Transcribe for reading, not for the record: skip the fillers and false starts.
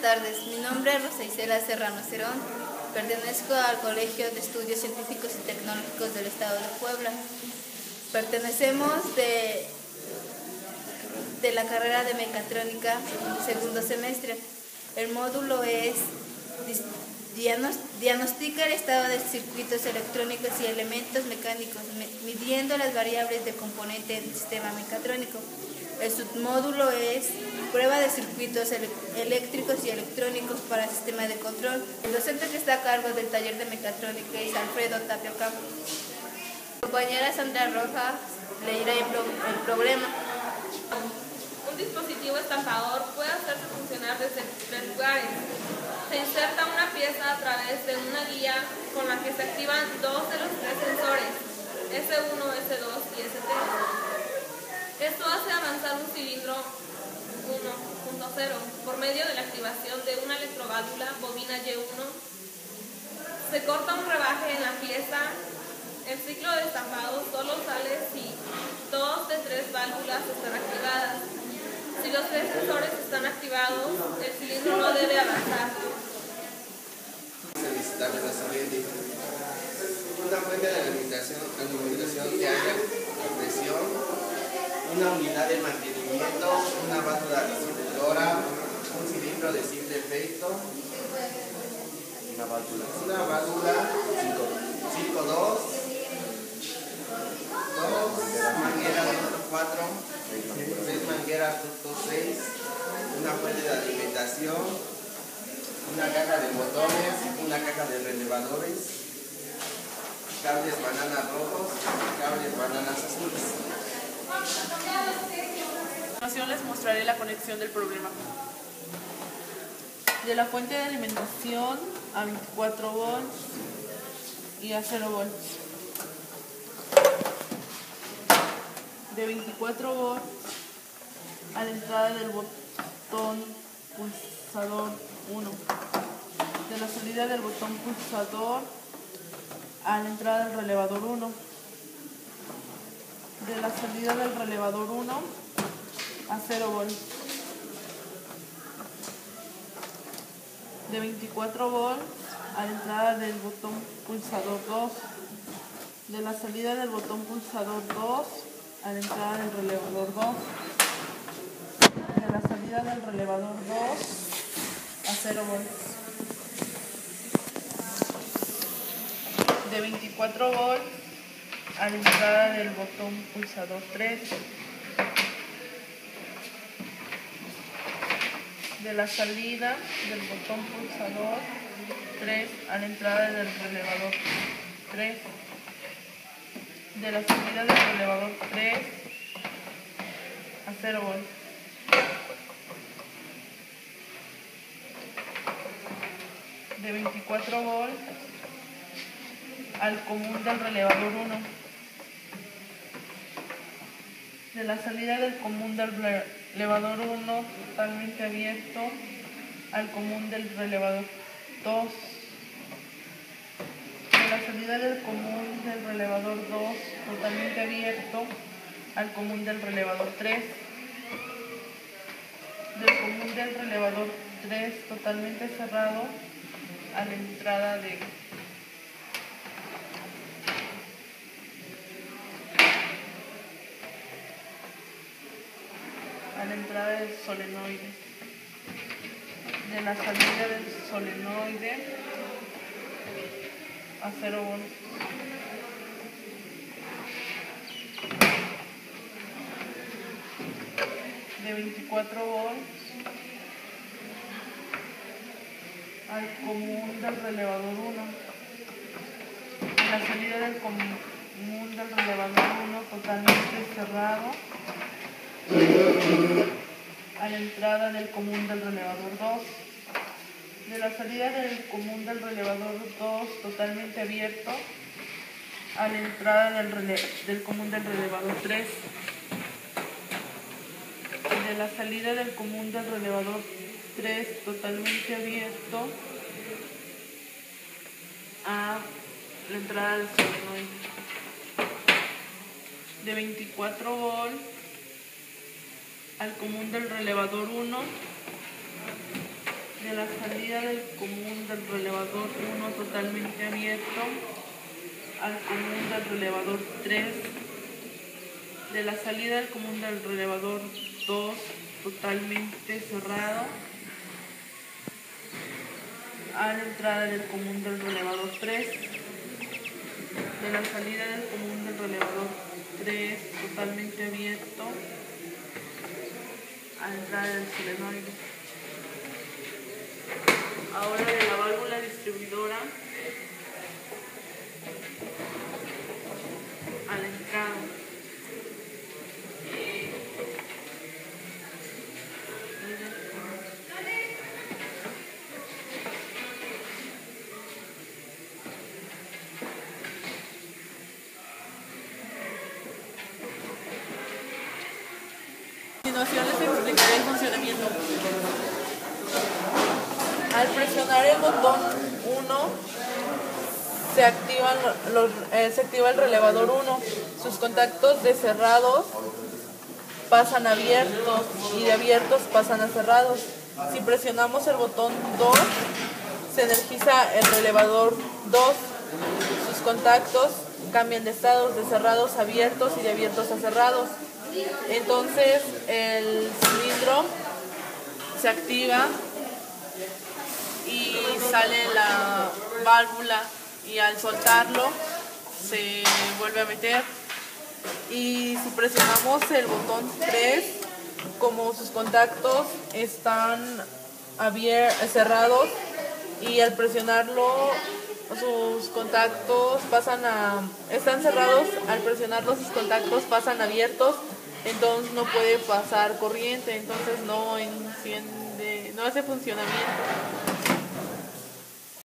tardes, mi nombre es Rosa Isela Serrano Cerón, pertenezco al Colegio de Estudios Científicos y Tecnológicos del Estado de Puebla. Pertenecemos de la carrera de mecatrónica, segundo semestre. El módulo es diagnostica el estado de circuitos electrónicos y elementos mecánicos, midiendo las variables de componente del sistema mecatrónico. El submódulo es prueba de circuitos eléctricos y electrónicos para sistema de control. El docente que está a cargo del taller de mecatrónica es Alfredo Tapio Campo. Mi compañera Sandra Rojas leerá el problema. Un dispositivo estampador puede hacerse funcionar desde 3 lugares. Se inserta una pieza a través de una guía con la que se activan 2 de los 3 sensores, S1, S2 y S3. Esto hace avanzar un cilindro 1.0 por medio de la activación de una electroválvula bobina Y1. Se corta un rebaje en la pieza. El ciclo de estampado solo sale si 2 de 3 válvulas están activadas. Si los 3 sensores están activados, el cilindro no debe avanzar. Solicitarles lo siguiente: una fuente de alimentación que haya presión, una unidad de mantenimiento, una válvula distribuidora, un cilindro de simple efecto, una válvula 5.2, 2 mangueras ducto 4, 3 mangueras ducto 6, una fuente de alimentación, una caja de botones, una caja de relevadores, cables bananas rojos, cables bananas azules. A continuación les mostraré la conexión del problema. De la fuente de alimentación a 24 volts y a 0 volts. De 24 volts a la entrada del botón pulsador 1. De la salida del botón pulsador a la entrada del relevador 1. De la salida del relevador 1 a 0 volts. De 24 volts a la entrada del botón pulsador 2. De la salida del botón pulsador 2 a la entrada del relevador 2. De la salida del relevador 2 a 0 volts. De 24 volts a la entrada del botón pulsador 3. De la salida del botón pulsador 3 a la entrada del relevador 3. De la salida del relevador 3 a 0 volts. De 24 volts al común del relevador 1. De la salida del común del relevador 1 totalmente abierto al común del relevador 2. De la salida del común del relevador 2 totalmente abierto al común del relevador 3. Del común del relevador 3 totalmente cerrado a la entrada de del solenoide. De la salida del solenoide a 0 volts. De 24 volts al común del relevador 1. De la salida del común del relevador 1 totalmente cerrado a la entrada del común del relevador 2. De la salida del común del relevador 2 totalmente abierto a la entrada del común del relevador 3. De la salida del común del relevador 3 totalmente abierto a la entrada del solenoide. De 24 volts al común del relevador 1. de la salida del común del relevador 1 totalmente abierto al común del relevador 3, de la salida del común del relevador 2 totalmente cerrado a la entrada del común del relevador 3, de la salida del común del relevador 3 totalmente abierto a la entrada del solenoide. Ahora de la válvula distribuidora a la entrada. A continuación les explicaré el funcionamiento. Al presionar el botón 1 se activa el relevador 1. Sus contactos de cerrados pasan a abiertos y de abiertos pasan a cerrados. Si presionamos el botón 2 se energiza el relevador 2. Sus contactos cambian de estados, de cerrados a abiertos y de abiertos a cerrados. Entonces el cilindro se activa y sale la válvula y al soltarlo se vuelve a meter. Y si presionamos el botón 3, como sus contactos están cerrados y al presionarlo sus contactos están cerrados, al presionarlos sus contactos pasan abiertos, entonces no puede pasar corriente, entonces no hace funcionamiento.